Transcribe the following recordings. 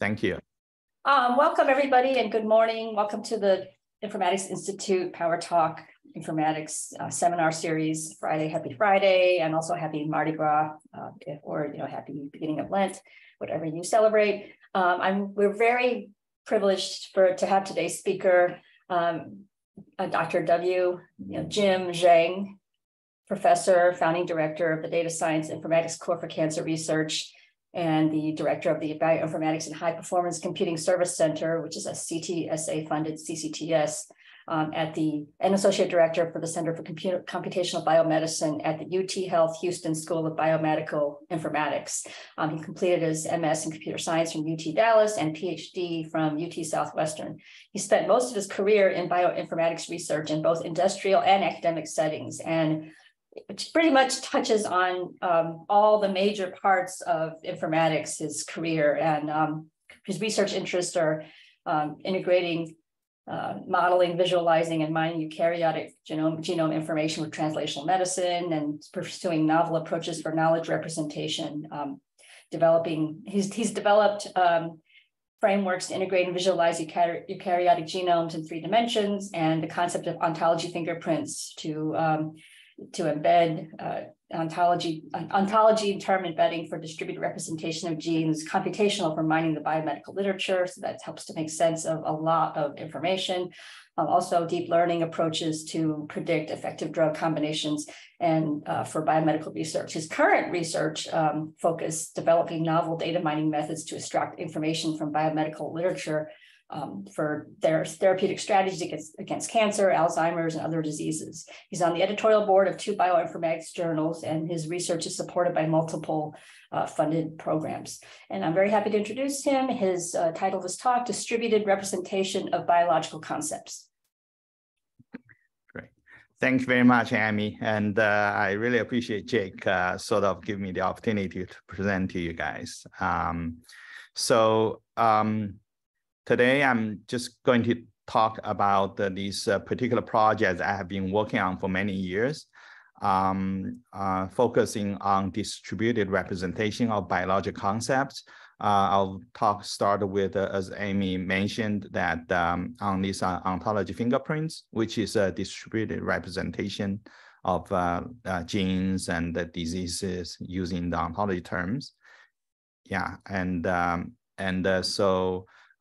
Thank you. Welcome, everybody, and good morning. Welcome to the Informatics Institute PowerTalk Informatics seminar series. Happy Friday, and also happy Mardi Gras, or happy beginning of Lent, whatever you celebrate. We're very privileged to have today's speaker, Dr. Jim Zheng, professor, founding director of the Data Science Informatics Core for Cancer Research, and the director of the Bioinformatics and High Performance Computing Service Center, which is a CTSA-funded CCTS, and associate director for the Center for Computational Biomedicine at the UT Health Houston School of Biomedical Informatics. He completed his MS in computer science from UT Dallas and Ph.D. from UT Southwestern. He spent most of his career in bioinformatics research in both industrial and academic settings, and which pretty much touches on all the major parts of informatics, his career, and his research interests are integrating, modeling, visualizing, and mining eukaryotic genome information with translational medicine, and pursuing novel approaches for knowledge representation. He's developed frameworks to integrate and visualize eukaryotic genomes in 3 dimensions, and the concept of ontology fingerprints to embed ontology term embedding for distributed representation of genes, computational for mining the biomedical literature, so that helps to make sense of a lot of information. Also deep learning approaches to predict effective drug combinations, and for biomedical research. His current research focus developing novel data mining methods to extract information from biomedical literature for their therapeutic strategies against cancer, Alzheimer's, and other diseases. He's on the editorial board of 2 bioinformatics journals, and his research is supported by multiple funded programs. And I'm very happy to introduce him. His title of his talk, Distributed Representation of Biological Concepts. Great. Thank you very much, Amy. And I really appreciate Jake sort of giving me the opportunity to present to you guys. Today, I'm just going to talk about these particular projects I have been working on for many years, focusing on distributed representation of biological concepts. I'll start with, as Amy mentioned, that on these ontology fingerprints, which is a distributed representation of genes and the diseases using the ontology terms. Yeah,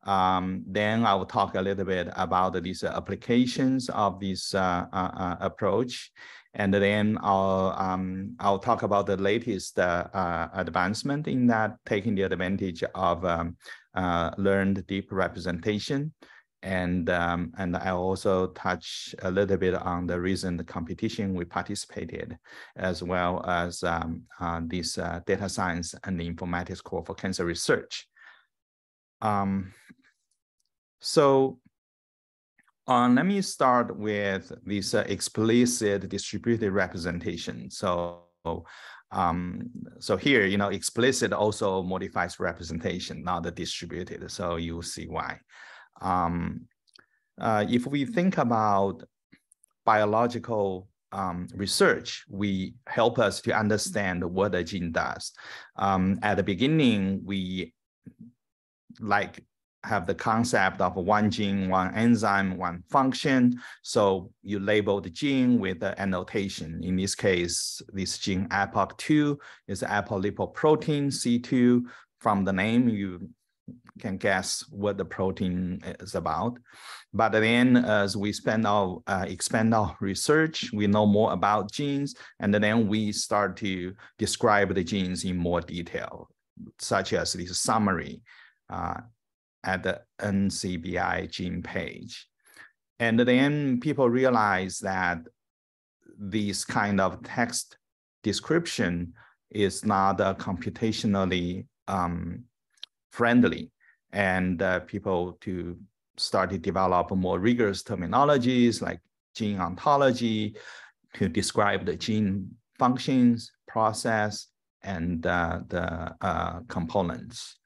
then I will talk a little bit about these applications of this approach, and then I'll talk about the latest advancement in that, taking the advantage of learned deep representation, and I also touch a little bit on the recent competition we participated, as well as this data science and the informatics core for cancer research. Let me start with this explicit distributed representation. So here, explicit also modifies representation, not the distributed. So you'll see why. If we think about biological research, we help us to understand what a gene does. At the beginning, we have the concept of one gene, one enzyme, one function. So you label the gene with the annotation. In this case, this gene APOC2 is apolipoprotein C2. From the name, you can guess what the protein is about. But then as we expand our research, we know more about genes, and then we start to describe the genes in more detail, such as this summary at the NCBI gene page. And then people realize that this kind of text description is not computationally friendly, and people start to develop more rigorous terminologies like gene ontology to describe the gene functions, process, and the components.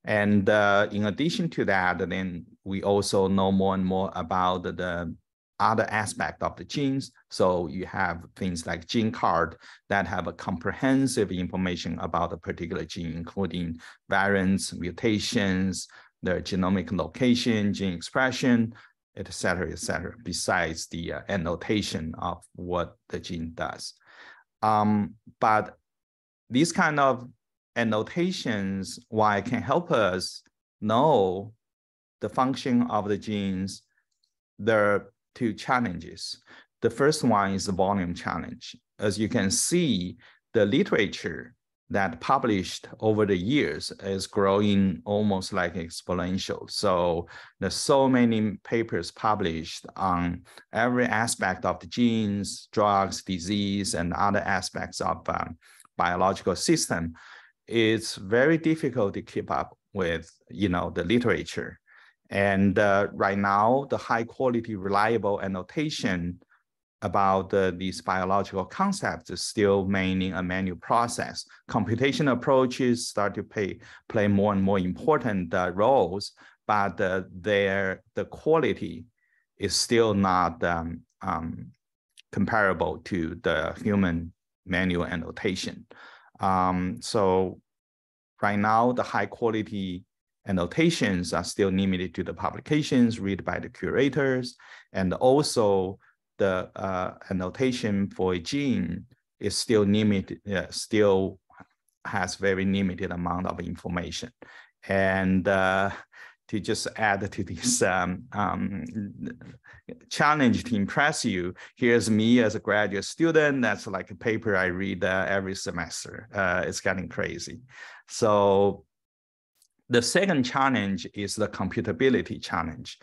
And in addition to that, then we also know more and more about the other aspect of the genes. So you have things like gene card that have a comprehensive information about a particular gene, including variants, mutations, their genomic location, gene expression, et cetera, besides the annotation of what the gene does. But these kind of annotations, while it can help us know the function of the genes, there are two challenges. The first one is the volume challenge. As you can see, the literature that published over the years is growing almost like exponential. So there's so many papers published on every aspect of the genes, drugs, disease, and other aspects of biological system. It's very difficult to keep up with, the literature. And right now, the high quality, reliable annotation about these biological concepts is still mainly a manual process. Computational approaches start to play more and more important roles, but the quality is still not comparable to the human manual annotation. So right now, the high quality annotations are still limited to the publications read by the curators, and also the annotation for a gene is still limited, still has very limited amount of information. And to just add to this challenge to impress you, here's me as a graduate student. That's like a paper I read every semester. It's getting crazy. So the second challenge is the computability challenge.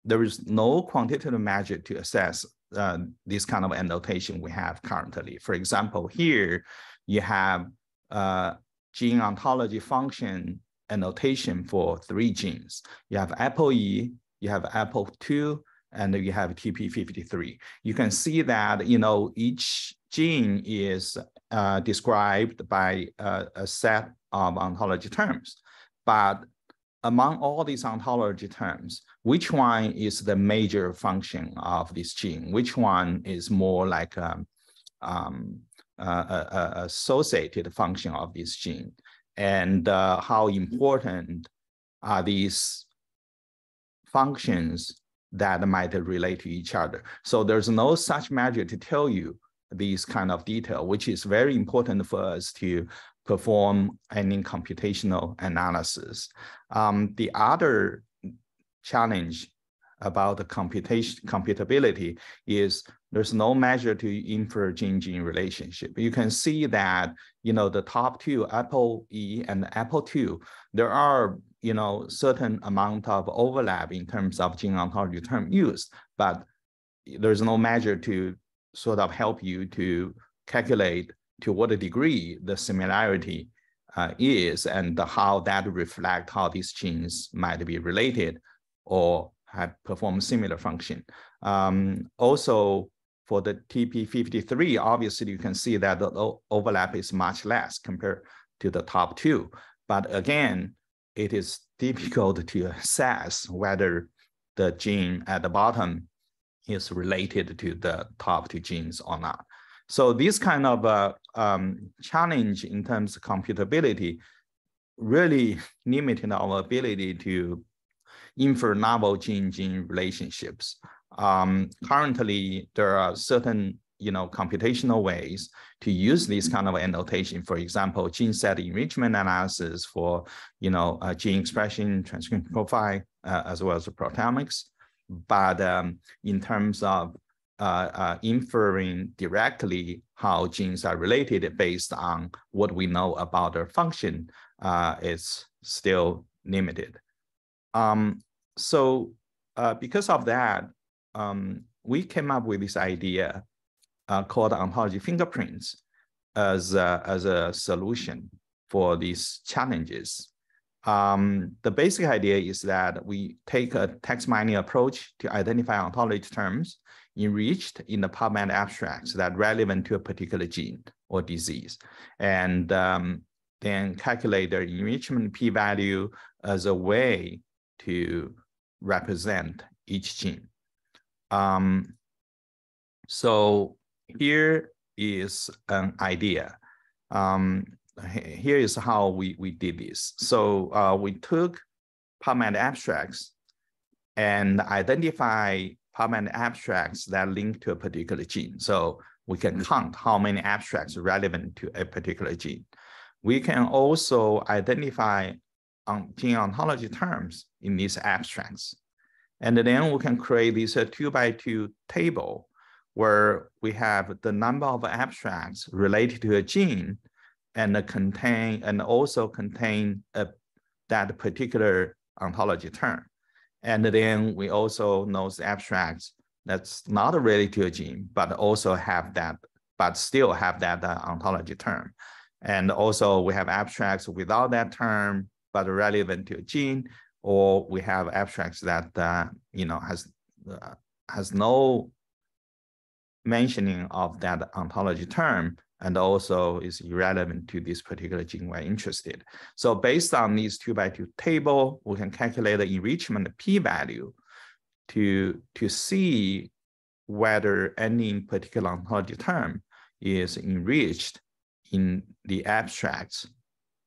There is no quantitative measure to assess this kind of annotation we have currently. For example, here you have gene ontology function annotation for 3 genes. You have ApoE, you have APO2, and you have TP53. You can see that each gene is described by a set of ontology terms. But among all these ontology terms, which one is the major function of this gene? Which one is more like associated function of this gene? And how important are these functions that might relate to each other? So there's no such measure to tell you these kind of detail, which is very important for us to perform any computational analysis. The other challenge about the computability is there's no measure to infer gene-gene relationship. You can see that, the top 2, ApoE and APO2, there are, certain amount of overlap in terms of gene ontology term used, but there's no measure to sort of help you to calculate to what a degree the similarity is, and how that reflect how these genes might be related or have performed similar function. Also, for the TP53, obviously you can see that the overlap is much less compared to the top 2. But again, it is difficult to assess whether the gene at the bottom is related to the top 2 genes or not. So this kind of challenge in terms of computability really limited our ability to infer novel gene-gene relationships. Currently, there are certain computational ways to use this kind of annotation. For example, gene set enrichment analysis for gene expression, transcription profile, as well as proteomics. But in terms of inferring directly how genes are related based on what we know about their function, is still limited. So because of that, we came up with this idea called ontology fingerprints as a solution for these challenges. The basic idea is that we take a text mining approach to identify ontology terms enriched in the PubMed abstracts that are relevant to a particular gene or disease, and then calculate their enrichment p-value as a way to represent each gene. So here is an idea. Here is how we did this. So we took PubMed abstracts and identify PubMed abstracts that link to a particular gene. So we can count how many abstracts relevant to a particular gene. We can also identify gene ontology terms in these abstracts. And then we can create this 2x2 table where we have the number of abstracts related to a gene and also contain that particular ontology term. And then we also know the abstracts that's not related to a gene, but also have that, but still have that ontology term. And also we have abstracts without that term, but relevant to a gene, or we have abstracts that has no mentioning of that ontology term, and also is irrelevant to this particular gene we're interested. So based on these 2x2 table, we can calculate the enrichment p-value to see whether any particular ontology term is enriched in the abstracts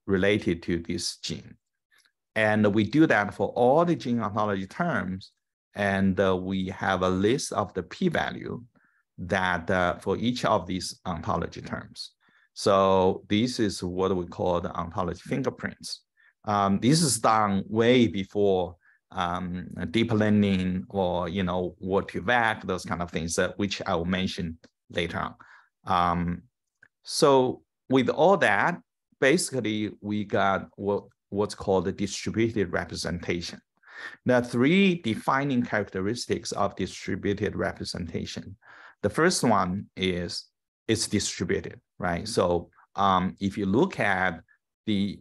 related to this gene. And we do that for all the gene ontology terms, and we have a list of the p-value that for each of these ontology terms. So this is what we call the ontology fingerprints. This is done way before deep learning or word2vec, those kind of things, which I will mention later on. So with all that, basically we got what's called the distributed representation. There are three defining characteristics of distributed representation. The first one is it's distributed, right? So if you look at this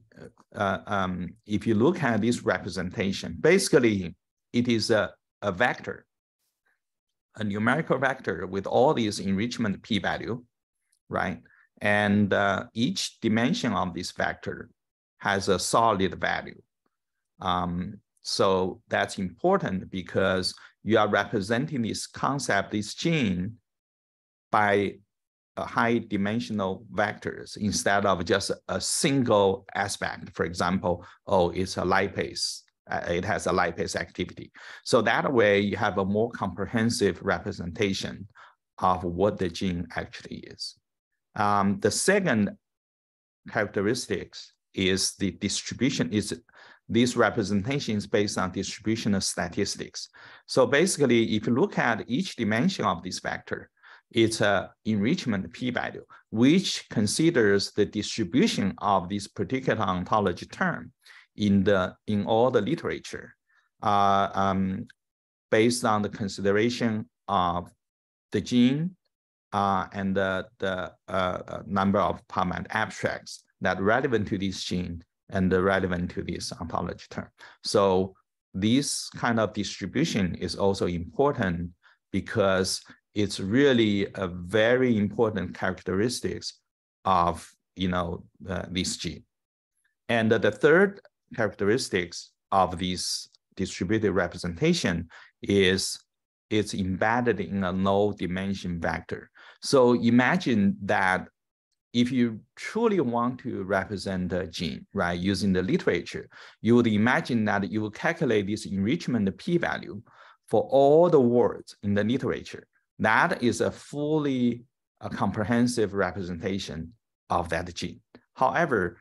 representation, basically it is a vector, a numerical vector with all these enrichment p-value, right? And each dimension of this vector has a solid value. So that's important because you are representing this concept, this gene, by high dimensional vectors instead of just a single aspect. For example, oh, it's a lipase. It has a lipase activity. So that way you have a more comprehensive representation of what the gene actually is. The second characteristics is the distribution. This representation is based on distributional statistics. So basically, if you look at each dimension of this vector, it's an enrichment p-value, which considers the distribution of this particular ontology term in all the literature, based on the consideration of the gene and the number of PubMed abstracts that relevant to this gene and relevant to this ontology term. So this kind of distribution is also important because it's really a very important characteristics of this gene. And the third characteristics of this distributed representation is it's embedded in a low dimension vector. So imagine that if you truly want to represent a gene, right, using the literature, you would imagine that you will calculate this enrichment p-value for all the words in the literature. That is a fully comprehensive representation of that gene. However,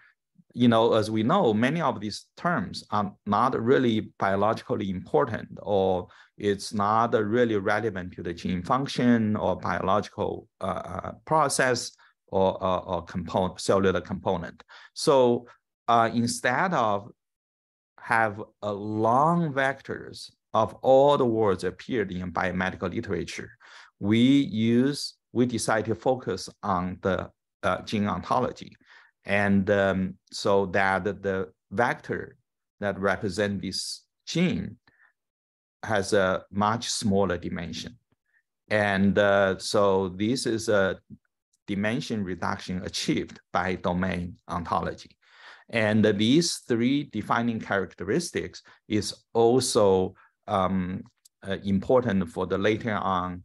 as we know, many of these terms are not really biologically important, or it's not really relevant to the gene function or biological process or cellular component. So instead of have a long vectors of all the words appeared in biomedical literature, we decide to focus on the gene ontology. And so that the vector that represents this gene has a much smaller dimension. And so this is a dimension reduction achieved by domain ontology. And these three defining characteristics is also important for the later on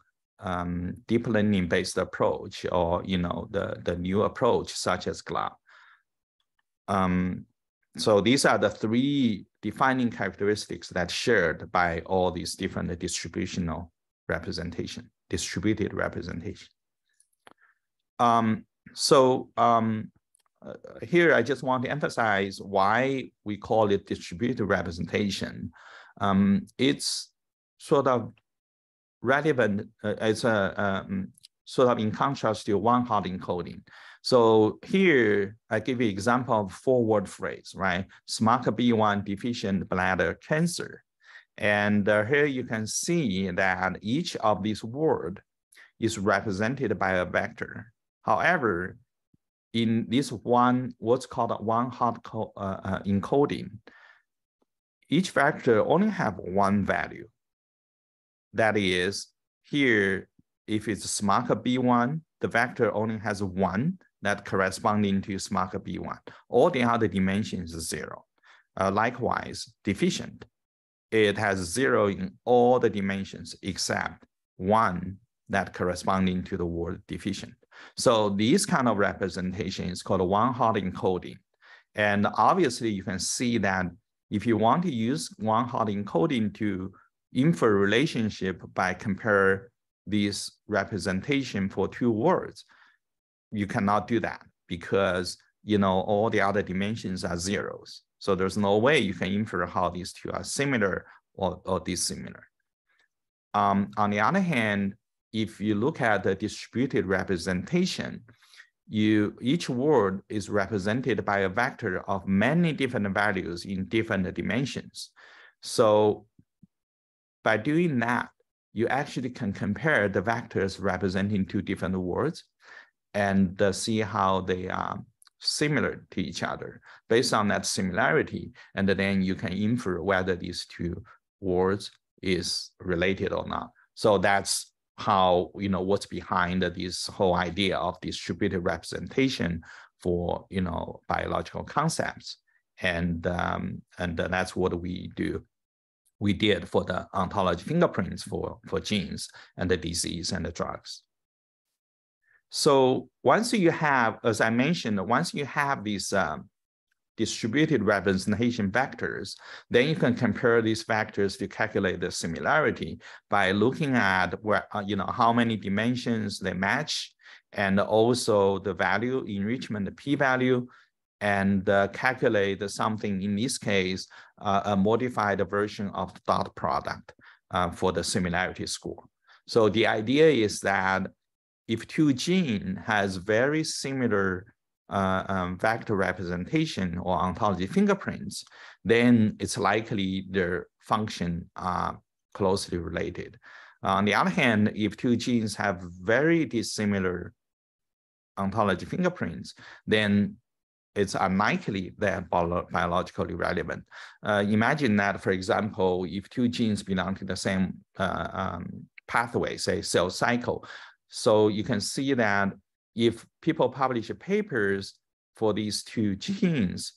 deep learning based approach, or the new approach such as GLAB. So these are the three defining characteristics that's shared by all these different distributed representation. Here I just want to emphasize why we call it distributed representation. It's sort of relevant, it's sort of in contrast to one-hot encoding. So here I give you an example of four-word phrase, right? SMARCB1 deficient bladder cancer. And here you can see that each of these words is represented by a vector. However, in this what's called a one-hot encoding, each vector only have one value. That is, here, if it's SMARCB1, the vector only has one that corresponding to SMARCB1. All the other dimensions is 0. Likewise, deficient, it has 0 in all the dimensions except 1 that corresponding to the word deficient. So this kind of representation is called a one-hot encoding. And obviously you can see that if you want to use one-hot encoding to infer relationship by compare this representation for two words, you cannot do that because all the other dimensions are zeros. So there's no way you can infer how these two are similar or dissimilar. On the other hand, if you look at the distributed representation, each word is represented by a vector of many different values in different dimensions. So by doing that, you actually can compare the vectors representing two different words and see how they are similar to each other. Based on that similarity, and then you can infer whether these two words is related or not. So that's how, what's behind this whole idea of distributed representation for, biological concepts. And that's what we do. We did for the ontology fingerprints for genes and the disease and the drugs. So once you have, as I mentioned, once you have these distributed representation vectors, then you can compare these vectors to calculate the similarity by looking at where, how many dimensions they match, and also the value enrichment, the p-value, and calculate something, in this case, a modified version of the dot product for the similarity score. So the idea is that if two genes has very similar vector representation or ontology fingerprints, then it's likely their function are closely related. On the other hand, if two genes have very dissimilar ontology fingerprints, then it's unlikely they're biologically relevant. Imagine that, for example, if two genes belong to the same pathway, say cell cycle. So you can see that if people publish papers for these two genes,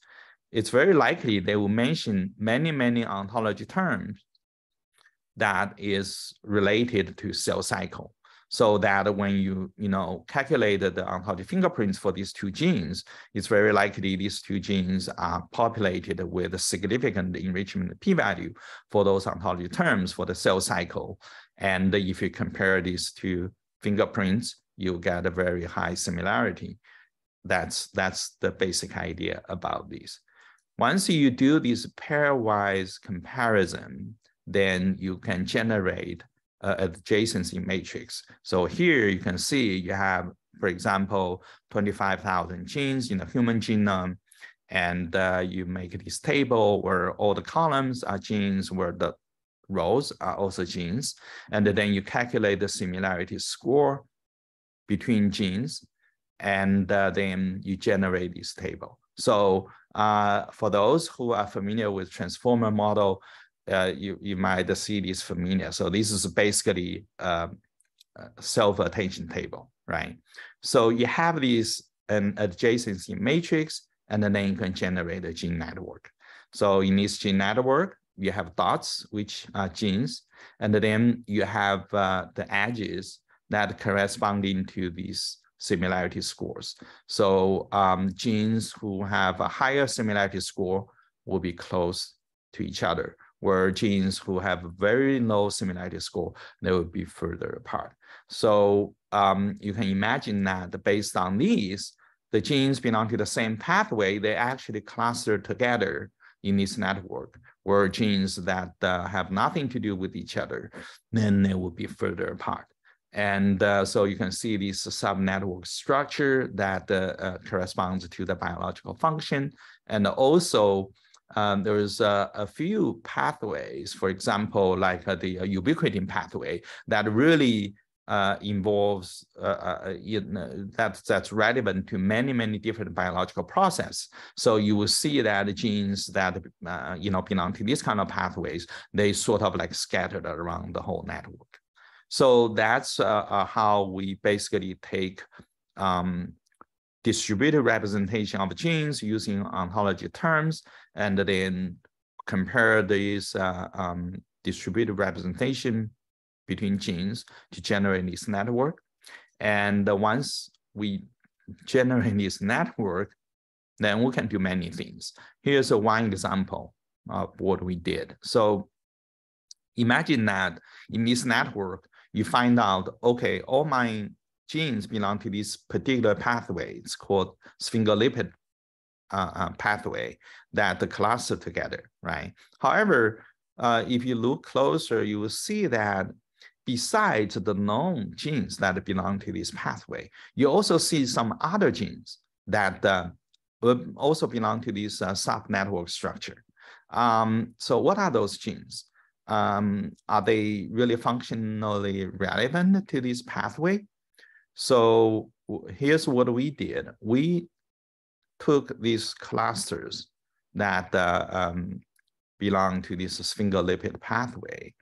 it's very likely they will mention many ontology terms that is related to cell cycle. So that when you calculate the ontology fingerprints for these two genes, it's very likely these two genes are populated with a significant enrichment p-value for those ontology terms for the cell cycle. And if you compare these two fingerprints, you get a very high similarity. That's the basic idea about these. Once you do this pairwise comparison, then you can generate adjacency matrix. So here you can see you have, for example, 25,000 genes in the human genome, and you make this table where all the columns are genes, where the rows are also genes, and then you calculate the similarity score between genes, and then you generate this table. So for those who are familiar with transformer model, you might see this familiar. So this is basically a self-attention table, right? So you have an adjacency matrix, and then you can generate a gene network. So in this gene network, you have dots, which are genes, and then you have the edges that corresponding to these similarity scores. So genes who have a higher similarity score will be close to each other, where genes who have a very low similarity score, they will be further apart. So you can imagine that based on these, the genes belong to the same pathway, they actually cluster together in this network, where genes that have nothing to do with each other, then they will be further apart. And so you can see this subnetwork structure that corresponds to the biological function. And also there's a few pathways, for example, like the ubiquitin pathway that really involves that's relevant to many different biological processes. So you will see that genes that belong to these kind of pathways, they sort of like scattered around the whole network. So that's how we basically take distributed representation of genes using ontology terms, and then compare these distributed representation between genes to generate this network. And once we generate this network, then we can do many things. Here's one example of what we did. So imagine that in this network, you find out, okay, all my genes belong to this particular pathway. It's called sphingolipid pathway that cluster together, right? However, if you look closer, you will see that besides the known genes that belong to this pathway, you also see some other genes that also belong to this subnetwork structure. So what are those genes? Are they really functionally relevant to this pathway? So here's what we did. We took these clusters that belong to this sphingolipid pathway,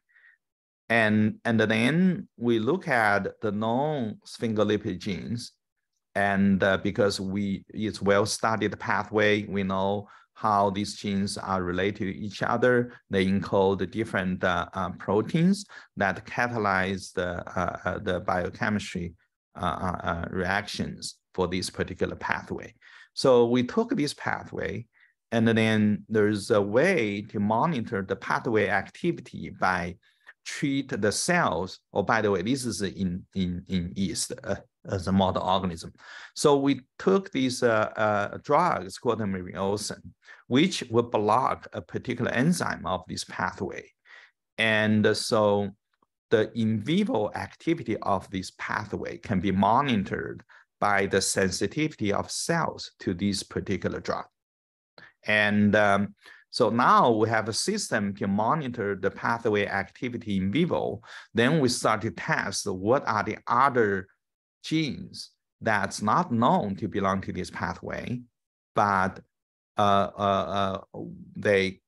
and then we look at the known sphingolipid genes, and because it's well-studied pathway, we know how these genes are related to each other. They encode different proteins that catalyze the biochemistry reactions for this particular pathway. So we took this pathway, and then there's a way to monitor the pathway activity by treat the cells. Oh, by the way, this is in yeast as a model organism. So we took these drugs called myriocin, which will block a particular enzyme of this pathway. And so the in vivo activity of this pathway can be monitored by the sensitivity of cells to this particular drug. And so now we have a system to monitor the pathway activity in vivo. Then we start to test what are the other genes that's not known to belong to this pathway, but they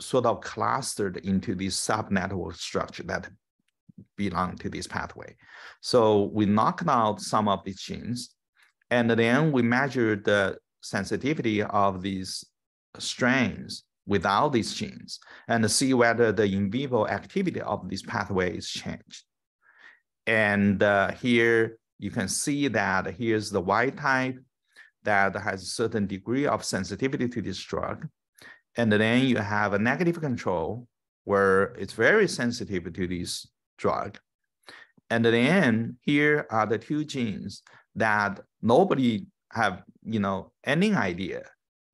sort of clustered into this subnetwork structure that belong to this pathway. So we knocked out some of these genes, and then we measured the sensitivity of these strains without these genes and see whether the in vivo activity of this pathway is changed. And here you can see that here's the wild type that has a certain degree of sensitivity to this drug. And then you have a negative control where it's very sensitive to this drug. And then here are the two genes that nobody have any idea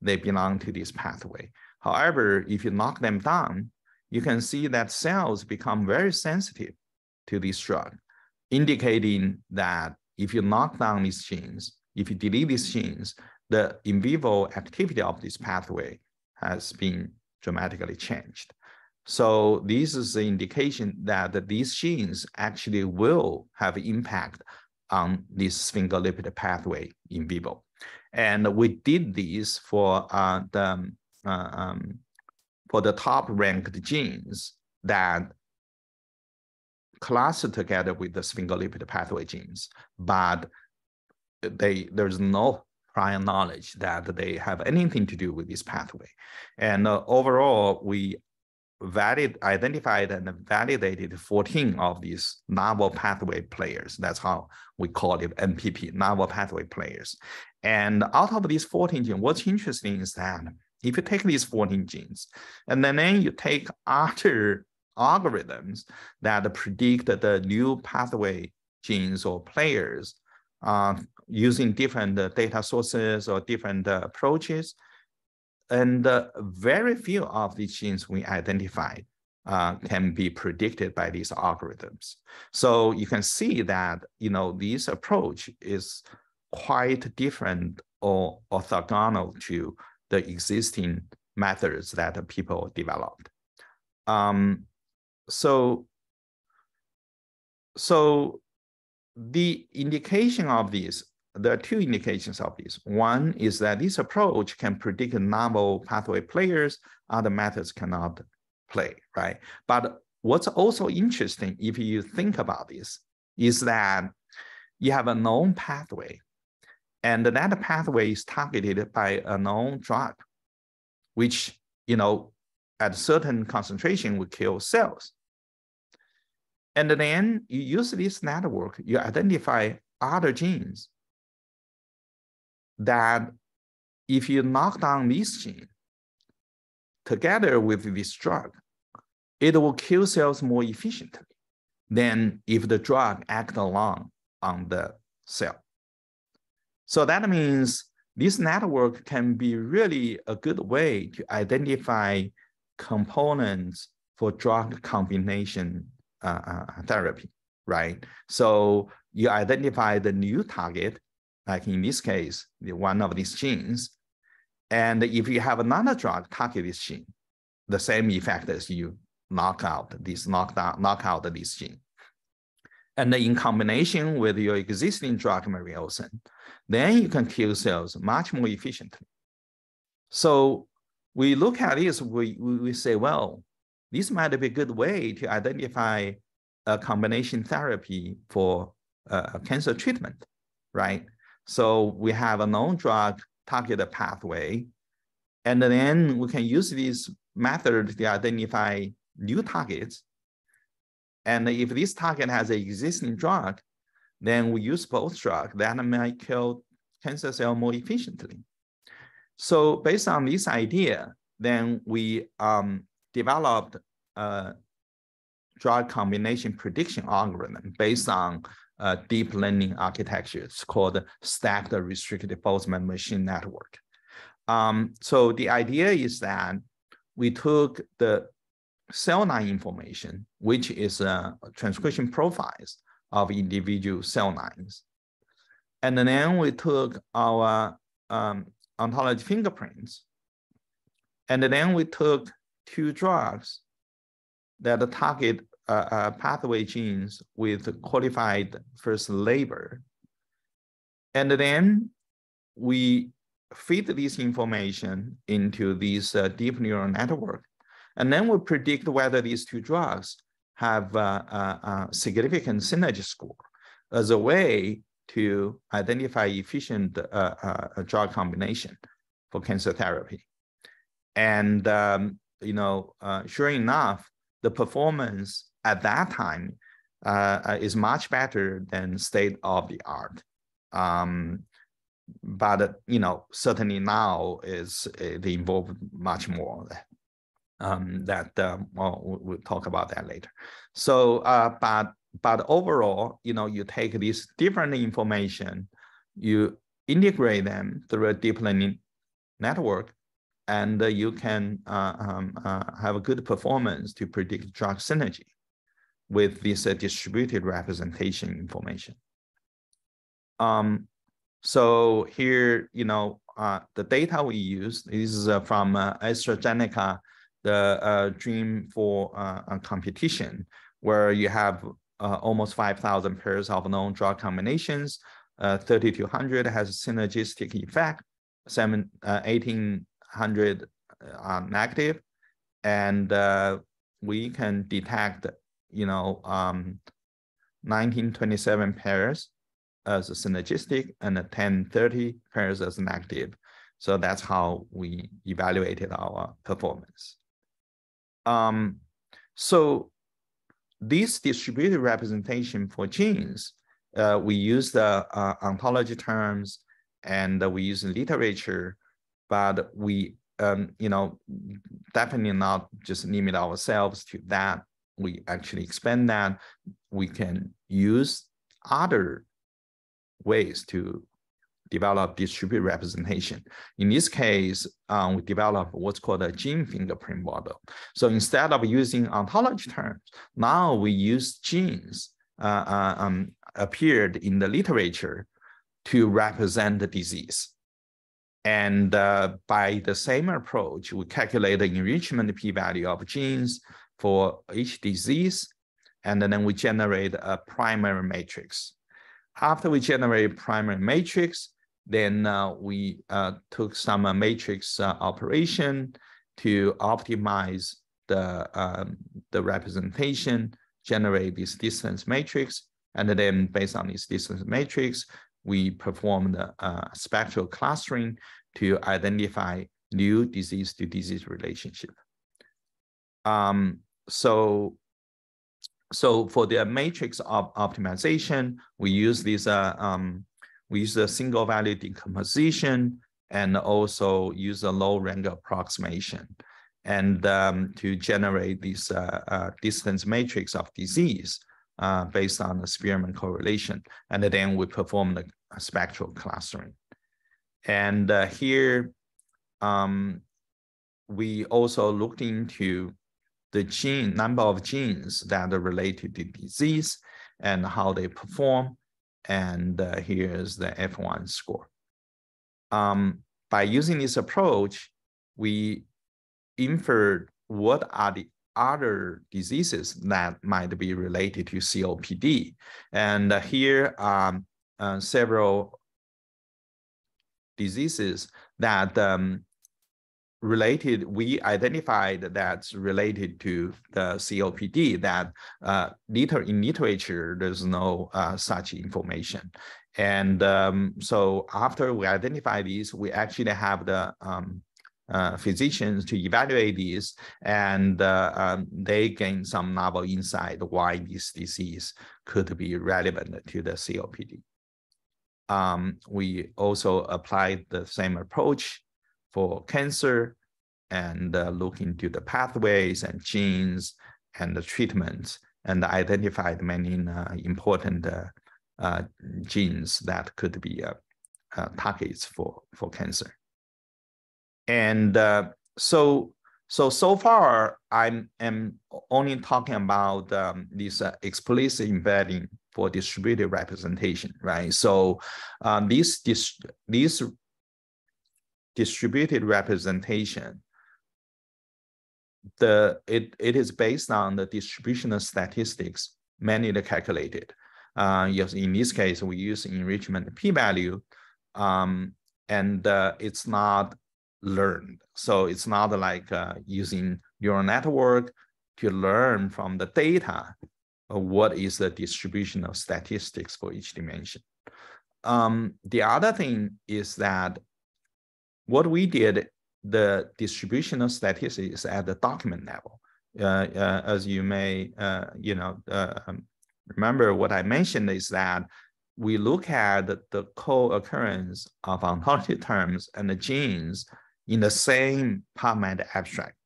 they belong to this pathway. However, if you knock them down, you can see that cells become very sensitive to this drug, indicating that if you knock down these genes, if you delete these genes, the in vivo activity of this pathway has been dramatically changed. So this is the indication that these genes actually will have impact on this sphingolipid pathway in vivo. And we did this for the top ranked genes that cluster together with the sphingolipid pathway genes, but there's no prior knowledge that they have anything to do with this pathway. And overall, we identified and validated 14 of these novel pathway players. That's how we call it NPP, novel pathway players. And out of these 14 genes, what's interesting is that if you take these 14 genes, and then you take other algorithms that predict the new pathway genes or players using different data sources or different approaches, and very few of the genes we identified can be predicted by these algorithms. So you can see that, this approach is quite different or orthogonal to the existing methods that people developed. So the indication of these, there are two indications of this. One is that this approach can predict novel pathway players, other methods cannot play, right? But what's also interesting, if you think about this, is that you have a known pathway, and that pathway is targeted by a known drug, which, at a certain concentration will kill cells. And then you use this network, you identify other genes that if you knock down this gene together with this drug, it will kill cells more efficiently than if the drug acts alone on the cell. So that means this network can be really a good way to identify components for drug combination therapy, right? So you identify the new target, like in this case, one of these genes. And if you have another drug target this gene, the same effect as you knock out this gene. And in combination with your existing drug Mariocin, then you can kill cells much more efficiently. So we look at this, we say, well, this might be a good way to identify a combination therapy for cancer treatment, right? So we have a known drug target pathway, and then we can use this method to identify new targets. And if this target has an existing drug, then we use both drugs that might kill cancer cell more efficiently. So based on this idea, then we developed a drug combination prediction algorithm based on deep learning architecture. It's called stacked restricted Boltzmann machine network. So the idea is that we took the cell line information, which is transcription profiles of individual cell lines. And then we took our ontology fingerprints. And then we took two drugs that target pathway genes with qualified first label. And then we feed this information into this deep neural network. And then we predict whether these two drugs have a significant synergy score as a way to identify efficient drug combination for cancer therapy. And sure enough, the performance at that time is much better than state of the art. But certainly now they involve much more. We'll talk about that later. So, but overall, you take this different information, you integrate them through a deep learning network, and you can have a good performance to predict drug synergy with this distributed representation information. So here, the data we use is from AstraZeneca, the Dream for Competition, where you have almost 5,000 pairs of known drug combinations. 3,200 has a synergistic effect, 1,800 are negative, and we can detect, 1927 pairs as synergistic and 1030 pairs as negative. So that's how we evaluated our performance. So this distributed representation for genes, we use the ontology terms and we use literature, but we definitely not just limit ourselves to that. We actually expand that. We can use other ways to develop distributed representation. In this case, we develop what's called a gene fingerprint model. So instead of using ontology terms, now we use genes appeared in the literature to represent the disease. And by the same approach, we calculate the enrichment p-value of genes for each disease, and then we generate a primary matrix. After we generate primary matrix, then we took some matrix operation to optimize the representation, generate this distance matrix, and then based on this distance matrix, we performed spectral clustering to identify new disease-to-disease relationship. So for the matrix optimization, we use this we use a single value decomposition and also use a low rank approximation, and to generate this distance matrix of disease based on the Spearman correlation. And then we perform the spectral clustering. And here, we also looked into the number of genes that are related to disease and how they perform. And here's the F1 score. By using this approach, we inferred what are the other diseases that might be related to COPD. And here are several diseases that we identified that's related to the COPD that in literature, there's no such information. And so after we identify these, we actually have the physicians to evaluate these, and they gain some novel insight why this disease could be relevant to the COPD. We also applied the same approach for cancer and look into the pathways and genes and the treatments, and identified many important genes that could be targets for cancer. And so far, I am only talking about this explicit embedding for distributed representation, right? So this distributed representation, it is based on the distributional statistics manually calculated. Yes, in this case, we use enrichment p-value, and it's not learned. So it's not like using neural network to learn from the data what is the distributional statistics for each dimension. The other thing is that what we did, the distributional statistics at the document level. As you may remember, what I mentioned is that we look at the co-occurrence of ontology terms and the genes in the same PubMed abstract.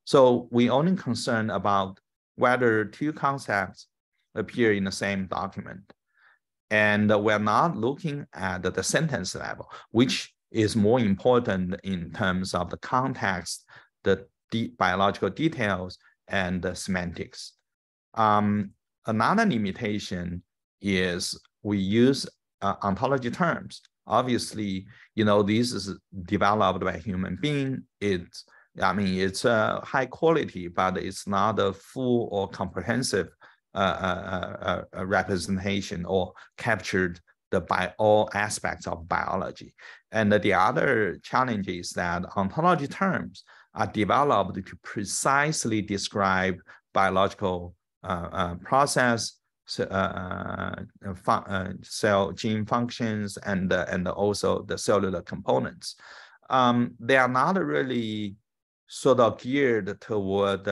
So we only concern about whether two concepts appear in the same document. And we're not looking at the sentence level, which is more important in terms of the context, the biological details, and the semantics. Another limitation is we use ontology terms. Obviously, this is developed by human being. It's high quality, but it's not a full or comprehensive representation or captured by all aspects of biology. And the other challenge is that ontology terms are developed to precisely describe biological process, cell gene functions, and also the cellular components. They are not really sort of geared toward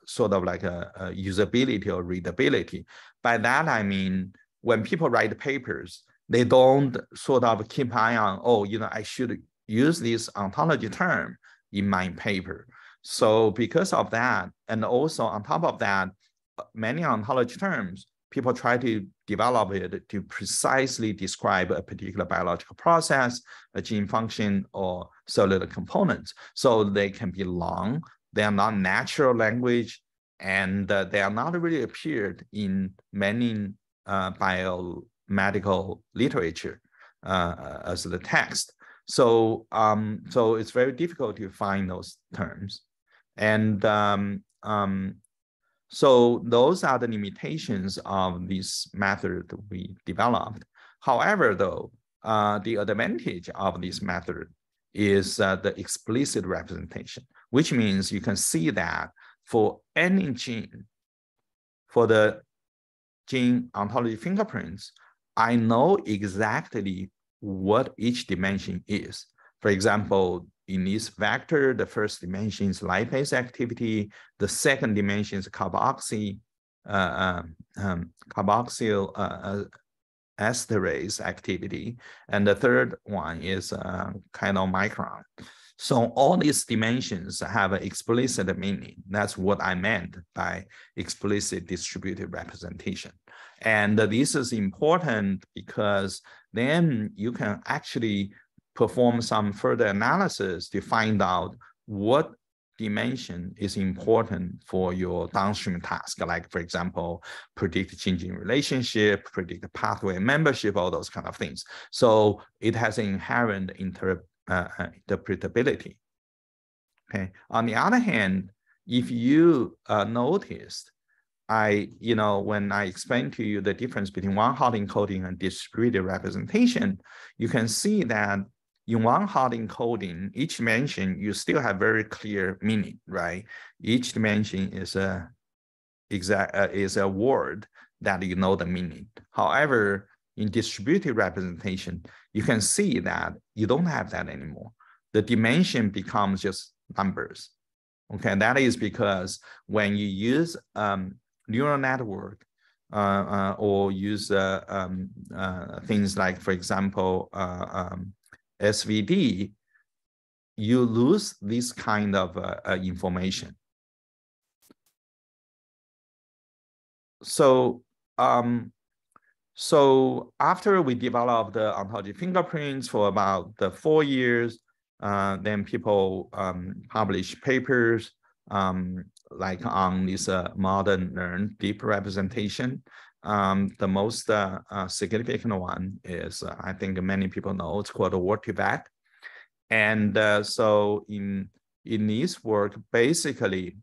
sort of like a usability or readability. By that, I mean, when people write papers, they don't sort of keep an eye on, oh, I should use this ontology term in my paper. So because of that, and also on top of that, many ontology terms, people try to develop it to precisely describe a particular biological process, a gene function, or cellular components. So they can be long, they are not natural language, and they are not really appeared in many biomedical literature as the text. So, so it's very difficult to find those terms. And so those are the limitations of this method we developed. However, though, the advantage of this method is the explicit representation, which means you can see that for any gene, for the gene ontology fingerprints, I know exactly what each dimension is. For example, in this vector, the first dimension is lipase activity. The second dimension is carboxyl esterase activity. And the third one is chylomicron. So all these dimensions have an explicit meaning. That's what I meant by explicit distributed representation. And this is important because then you can actually perform some further analysis to find out what dimension is important for your downstream task, like, for example, predict changing relationship, predict pathway membership, all those kind of things. So it has inherent interpretability. Okay. On the other hand, if you noticed, when I explained to you the difference between one-hot encoding and distributed representation, you can see that in one-hot encoding, each dimension, you still have very clear meaning, right? Each dimension is a word that you know the meaning. However, in distributed representation, you can see that you don't have that anymore. The dimension becomes just numbers. Okay, and that is because when you use neural network or use things like, for example, SVD, you lose this kind of information. So, so after we developed the ontology fingerprints for about 4 years, then people publish papers like on this modern learned deep representation. The most significant one is, I think many people know, it's called Word2Vec. And so in this work, basically,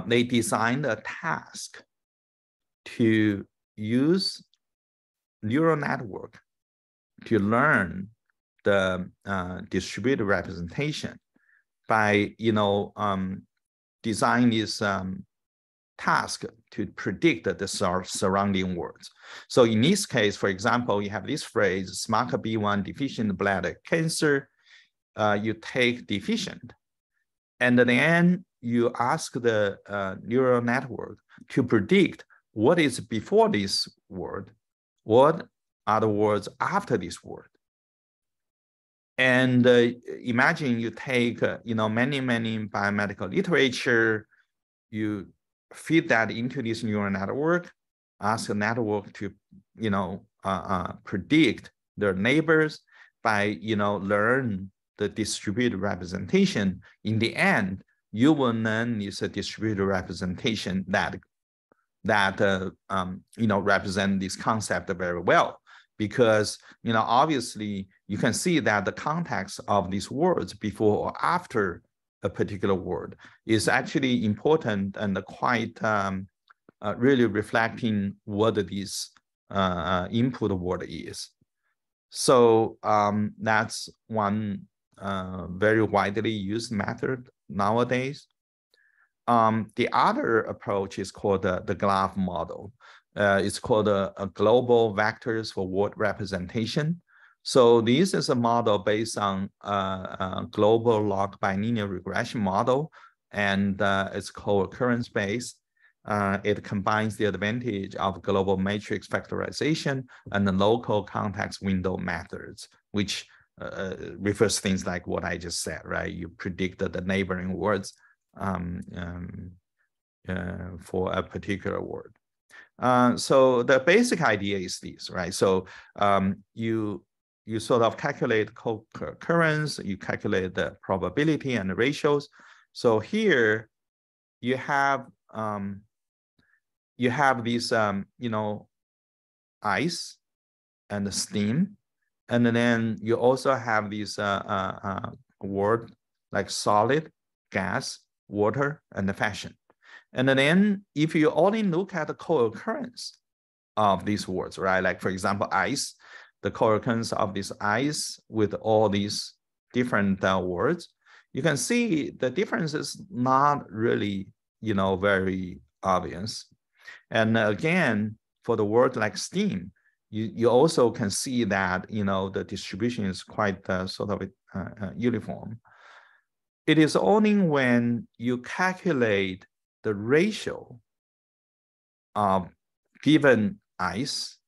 they designed a task to use neural network to learn the distributed representation by, design this task to predict the surrounding words. So in this case, for example, you have this phrase, SMARCB1 deficient bladder cancer. You take deficient, and then you ask the neural network to predict what is before this word, what are the words after this word. And imagine you take, many biomedical literature, you feed that into this neural network, ask the network to, predict their neighbors by, learn the distributed representation. In the end, you will learn this distributed representation that represent this concept very well. Because, obviously, you can see that the context of these words before or after a particular word is actually important and quite really reflecting what this input word is. So that's one very widely used method nowadays. The other approach is called the GLOVE model. It's called a global vectors for word representation. So this is a model based on a global log bilinear regression model, and it's co-occurrence based. It combines the advantage of global matrix factorization and the local context window methods, which refers to things like what I just said, right? You predicted the neighboring words for a particular word. So the basic idea is this, right? So you sort of calculate co-occurrence, you calculate the probability and the ratios. So here you have these ice and steam, and then you also have these word like solid, gas, water, and the fashion. And then if you only look at the co-occurrence of these words, right? Like for example, ice, the co-occurrence of this ice with all these different words, you can see the difference is not really, very obvious. And again, for the word like steam, you also can see that, the distribution is quite sort of uniform. It is only when you calculate the ratio of given ice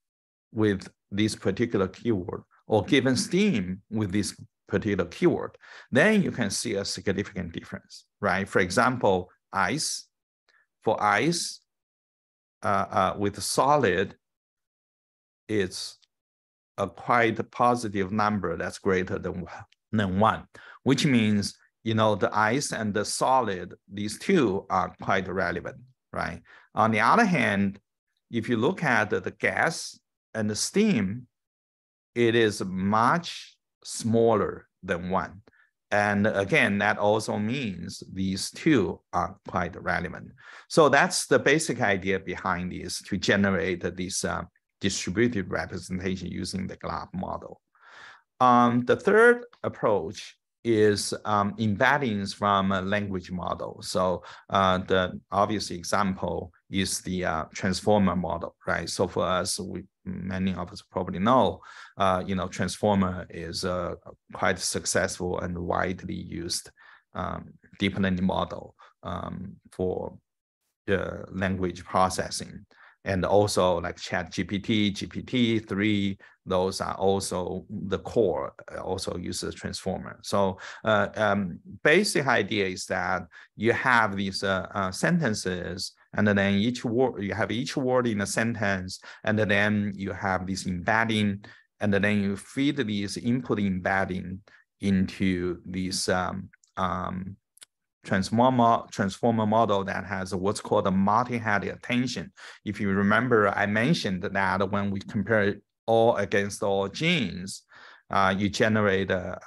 with this particular keyword or given steam with this particular keyword, then you can see a significant difference, right? For example, ice, for ice with solid, it's a quite positive number that's greater than 1, which means, the ice and the solid, these two are quite relevant, right? On the other hand, if you look at the gas and the steam, it is much smaller than 1. And again, that also means these two are quite relevant. So that's the basic idea behind this, to generate this distributed representation using the GLOB model. The third approach is embeddings from a language model. So the obvious example is the transformer model, right? So for us, many of us probably know, transformer is a quite successful and widely used deep learning model for the language processing. And also like ChatGPT, GPT-3, those are also the core, also uses transformer. So basic idea is that you have these sentences, and then each word, you have each word in a sentence, and then you have this embedding, and then you feed these input embedding into this transformer model that has what's called a multi-head attention. If you remember, I mentioned that when we compare all against all genes, you generate a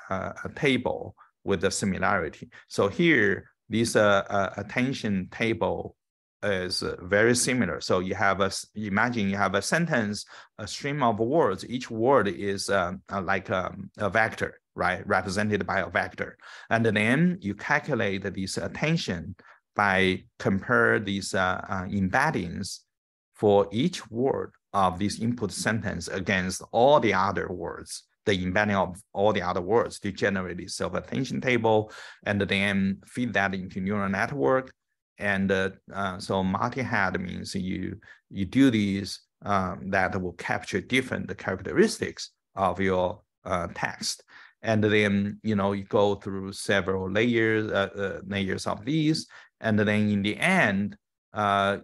table with the similarity. So here, this attention table is very similar. So you have imagine you have a sentence, a stream of words. Each word is like a vector, right? Represented by a vector. And then you calculate this attention by compare these embeddings for each word of this input sentence against all the other words, the embedding of all the other words to generate this self-attention table, and then feed that into neural network. And so multi-head means you do these that will capture different characteristics of your text. And then, you go through several layers of these. And then in the end,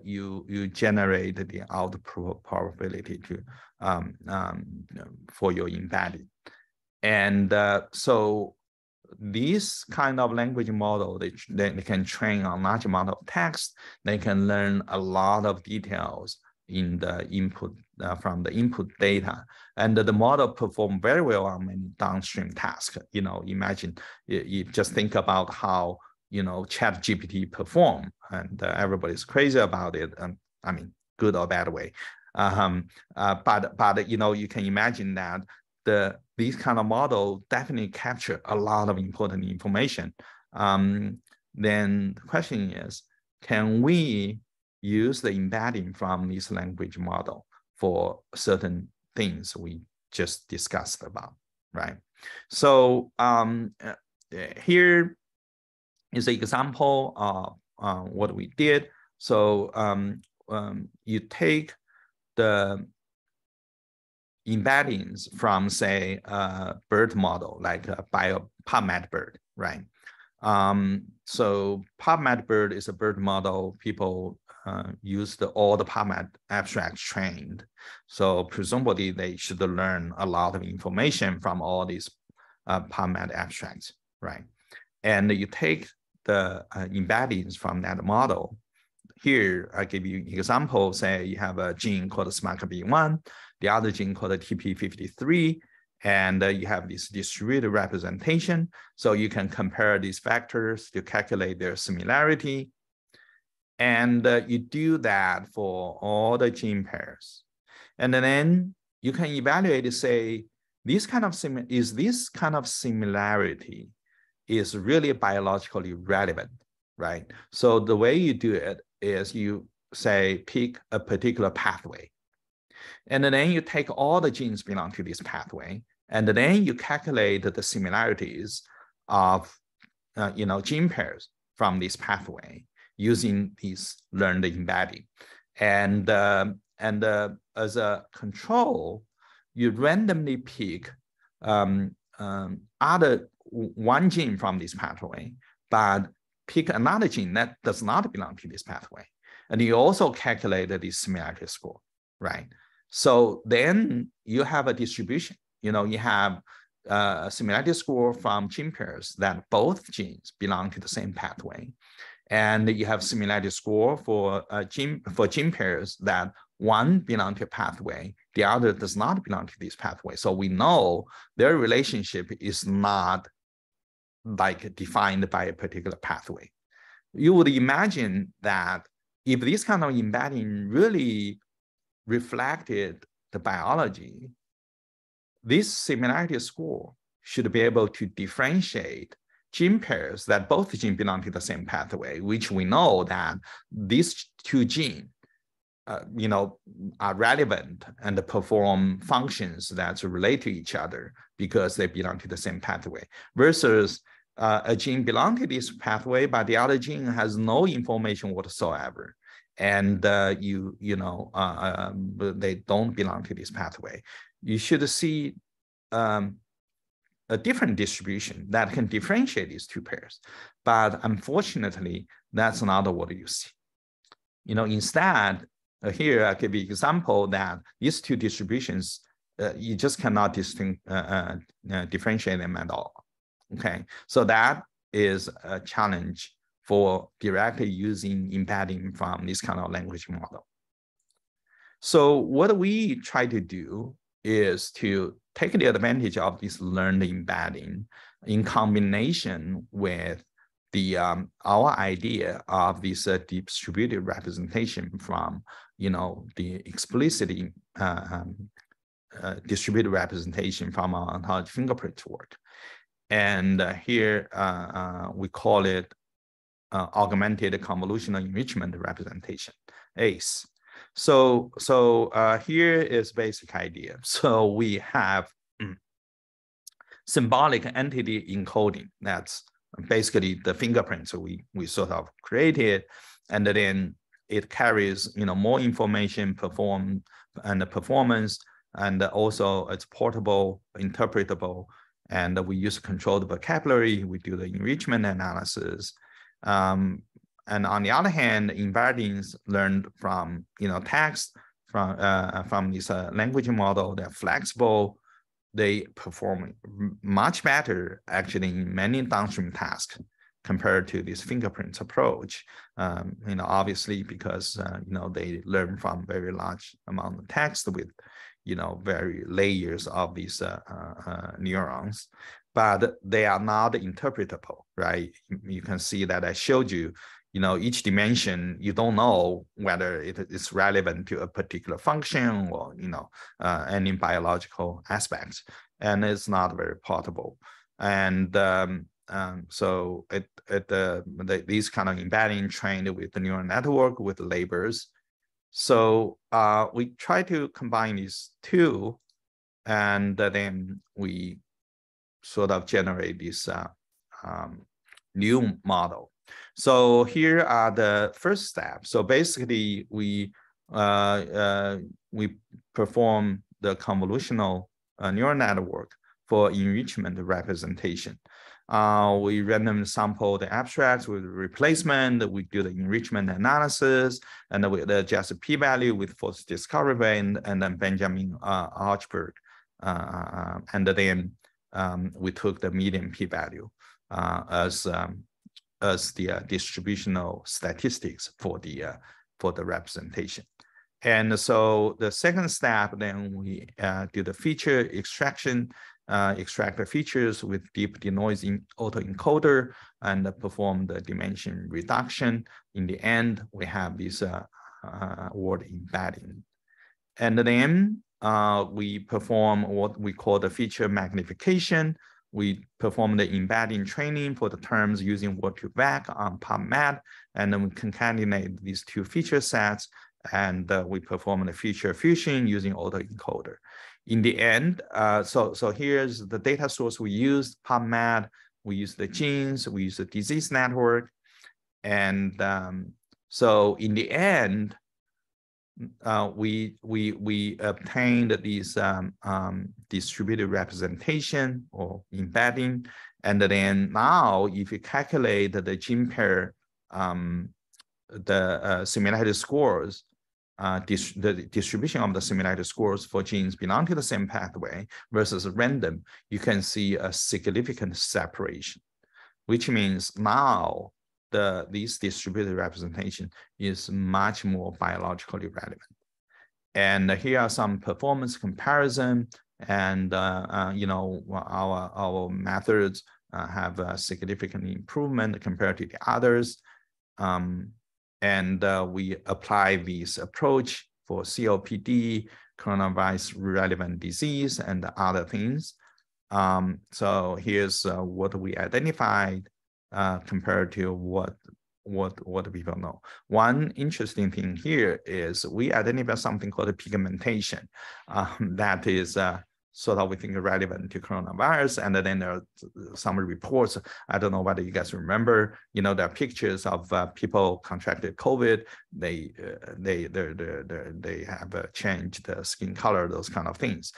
you generate the output probability for your embedding. And so this kind of language model, they can train on large amount of text. They can learn a lot of details in the input from the input data, and the model perform very well on many downstream tasks. Imagine you just think about how ChatGPT perform, and everybody's crazy about it. I mean, good or bad way. But you can imagine that these kind of model definitely capture a lot of important information. Then the question is, can we use the embedding from this language model for certain things we just discussed about? right? So here is an example of what we did. So you take the embeddings from, say, a bird model, like a PubMed bird, right? So PubMed bird is a bird model. People use all the PubMed abstracts trained. So presumably they should learn a lot of information from all these PubMed abstracts, right? And you take the embeddings from that model. Here, I give you an example. Say you have a gene called SMARCB1, the other gene called TP53, and you have this distributed representation. So you can compare these factors to calculate their similarity. And you do that for all the gene pairs. And then you can evaluate to say, this kind of similarity is really biologically relevant, right? So the way you do it is you say, pick a particular pathway. And then you take all the genes belong to this pathway, and then you calculate the similarities of gene pairs from this pathway using these learned embedding. And as a control, you randomly pick one gene from this pathway, but pick another gene that does not belong to this pathway. And you also calculate the similarity score, right? So then you have a distribution. You have a similarity score from gene pairs that both genes belong to the same pathway. And you have similarity score for gene pairs that one belongs to a pathway, the other does not belong to this pathway. So we know their relationship is not like defined by a particular pathway. You would imagine that if this kind of embedding really reflected the biology, this similarity score should be able to differentiate gene pairs that both genes belong to the same pathway, which we know that these two genes are relevant and perform functions that relate to each other because they belong to the same pathway, versus a gene belongs to this pathway, but the other gene has no information whatsoever, and they don't belong to this pathway. You should see a different distribution that can differentiate these two pairs, but unfortunately, that's not what you see. Instead, here I give you an example that these two distributions, you just cannot differentiate them at all. Okay, so that is a challenge for directly using embedding from this kind of language model. So what we try to do is to take the advantage of this learned embedding in combination with our idea of this distributed representation from the explicitly distributed representation from our ontology fingerprint work. And here we call it augmented convolutional enrichment representation, ACE. So here is basic idea. So we have symbolic entity encoding. That's basically the fingerprints we sort of created, and then it carries more information, performance, and also it's portable, interpretable, and we use controlled vocabulary. We do the enrichment analysis. And on the other hand, embeddings learned from text from this language model. They're flexible. They perform much better actually in many downstream tasks compared to this fingerprints approach. Obviously because they learn from very large amount of text with very layers of these neurons, but they are not interpretable, right? You can see that I showed you. Each dimension, you don't know whether it is relevant to a particular function or, any biological aspects, and it's not very portable. And so these kind of embedding trained with the neural network with labels. So we try to combine these two, and then we sort of generate this new model. So here are the first steps. So basically, we perform the convolutional neural network for enrichment representation. We randomly sample the abstracts with replacement. We do the enrichment analysis, and we adjust the p-value with false discovery rate and then Benjamin Archberg. And then we took the median p-value as the distributional statistics for the representation. And so the second step, then we do the feature extraction, extract the features with deep denoising autoencoder and perform the dimension reduction. In the end, we have this word embedding. And then we perform what we call the feature magnification. We perform the embedding training for the terms using word2vec on PubMed, and then we concatenate these two feature sets, and we perform the feature fusion using autoencoder. In the end, so here's the data source we use, PubMed, we use the genes, we use the disease network, and so in the end, we obtained these distributed representation or embedding, and then now if you calculate the gene pair, the similarity scores, the distribution of the similarity scores for genes belong to the same pathway versus random, you can see a significant separation, which means now this distributed representation is much more biologically relevant. And here are some performance comparison, and you know, our methods have a significant improvement compared to the others. And we apply this approach for COPD, coronavirus relevant disease, and other things. So here's what we identified compared to what people know. One interesting thing here is we identify something called pigmentation that is sort of, we think, relevant to coronavirus. And then there are some reports, I don't know whether you guys remember, you know, there are pictures of people contracted COVID. They have changed the skin color, those kind of things.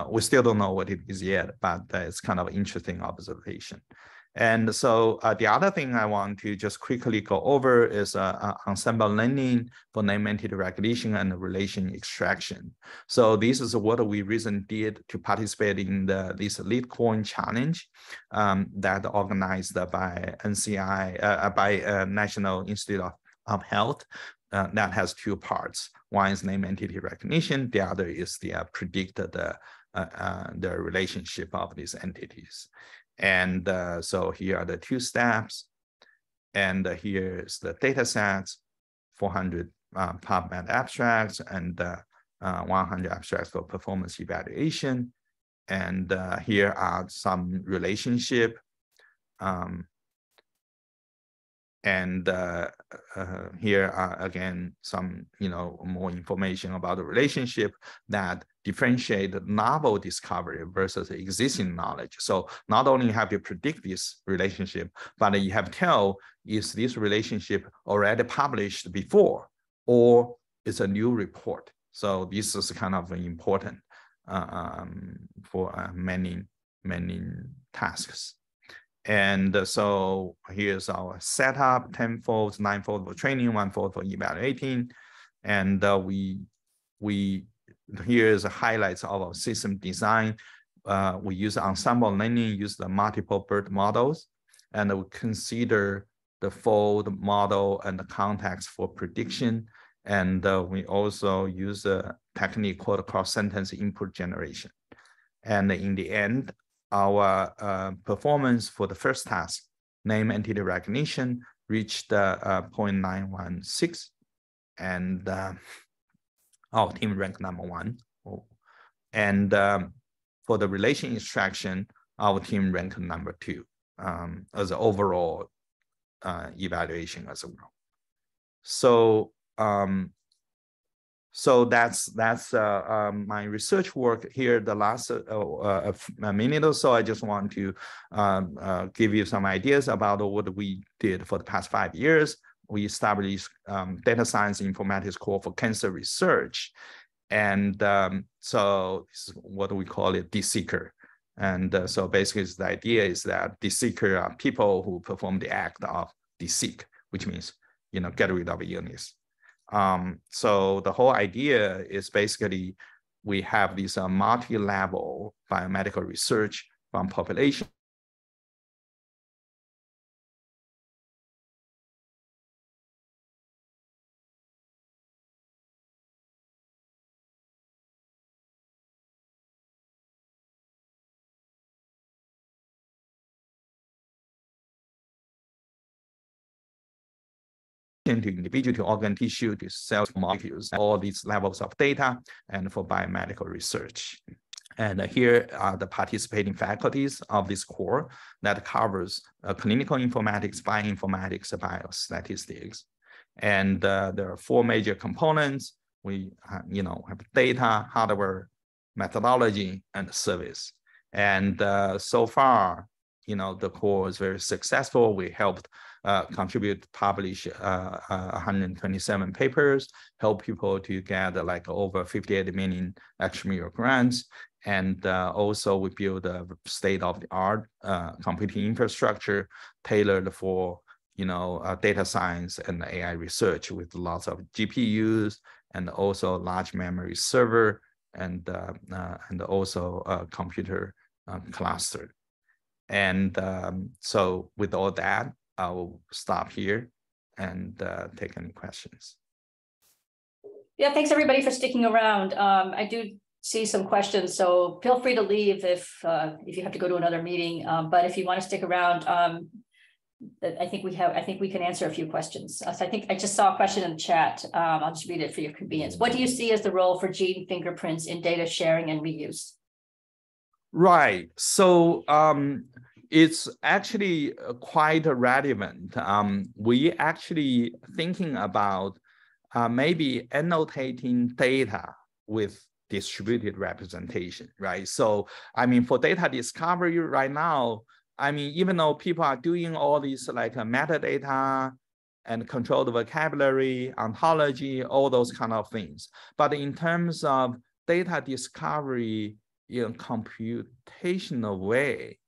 We still don't know what it is yet, but it's kind of an interesting observation. And so the other thing I want to just quickly go over is ensemble learning for name entity recognition and relation extraction. So this is what we recently did to participate in this LeetCoin challenge that organized by NCI, by National Institute of Health. That has two parts. One is name entity recognition. The other is the predict the relationship of these entities. And so here are the two steps. And here's the data sets, 400 PubMed abstracts and 100 abstracts for performance evaluation. And here are some relationship. And here are again some, you know, more information about the relationship that differentiate novel discovery versus existing knowledge. So not only have you predict this relationship, but you have to tell, is this relationship already published before, or it's a new report? So this is kind of important for many tasks. And so here's our setup: 10-fold, 9-fold for training, 1-fold for evaluating. And here's the highlights of our system design. We use ensemble learning, use the multiple BERT models, and we consider the fold model and the context for prediction. And we also use a technique called cross-sentence input generation. And in the end, our performance for the first task, name entity recognition, reached 0.916, and our team ranked #1. And for the relation extraction, our team ranked #2 as an overall evaluation as well. So So that's my research work here. The last a minute or so, I just want to give you some ideas about what we did for the past 5 years. We established data science informatics core for cancer research. And so this is what we call it, DSeeker. And so basically the idea is that DSeeker are people who perform the act of DSeek, which means, get rid of illness. So the whole idea is basically we have this multi-level biomedical research from population to individual, to organ tissue, to cell molecules, all these levels of data, and for biomedical research. And here are the participating faculties of this core that covers clinical informatics, bioinformatics, biostatistics. And there are 4 major components. We have data, hardware, methodology, and service. And so far, the core is very successful. We helped contribute, publish 127 papers, help people to get like over 58 million extramural grants. And also we build a state-of-the-art computing infrastructure tailored for data science and AI research with lots of GPUs and also large memory server and also a computer cluster. And so with all that, I will stop here and take any questions. Yeah, thanks everybody for sticking around. I do see some questions, so feel free to leave if you have to go to another meeting. But if you want to stick around, I think we can answer a few questions. So I think I just saw a question in the chat. I'll just read it for your convenience. What do you see as the role for gene fingerprints in data sharing and reuse? Right. So it's actually quite relevant. We actually thinking about maybe annotating data with distributed representation, right? So, for data discovery right now, even though people are doing all these like metadata and controlled vocabulary, ontology, all those kind of things. But in terms of data discovery in a computational way,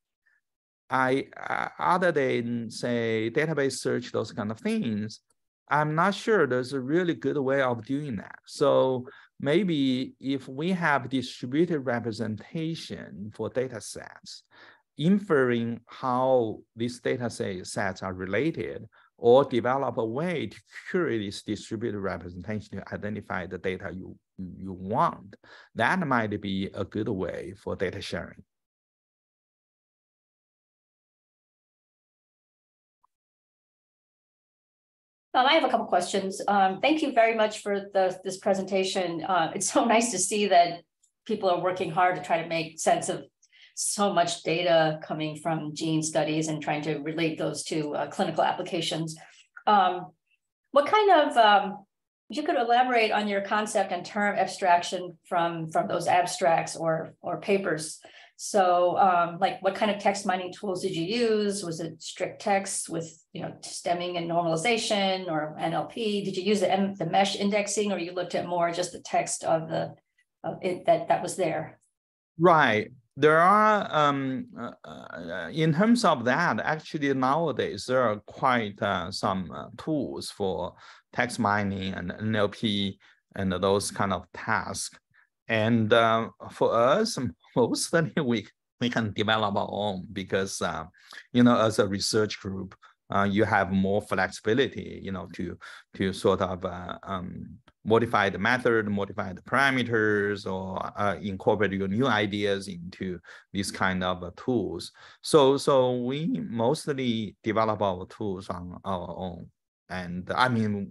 other than say database search, those kind of things, I'm not sure there's a really good way of doing that. So maybe if we have distributed representation for data sets, inferring how these data sets are related, or develop a way to curate this distributed representation to identify the data you want, that might be a good way for data sharing. I have a couple questions. Thank you very much for this presentation. It's so nice to see that people are working hard to try to make sense of so much data coming from gene studies and trying to relate those to clinical applications. What kind of, if you could elaborate on your concept and term abstraction from those abstracts or papers. So like what kind of text mining tools did you use? Was it strict text with stemming and normalization or NLP? Did you use the mesh indexing, or you looked at more just the text of it that was there? Right. There are, in terms of that, actually nowadays, there are quite some tools for text mining and NLP and those kind of tasks. And for us, mostly we can develop our own because, as a research group, you have more flexibility, to sort of modify the method, modify the parameters, or incorporate your new ideas into these kind of tools. So we mostly develop our tools on our own. And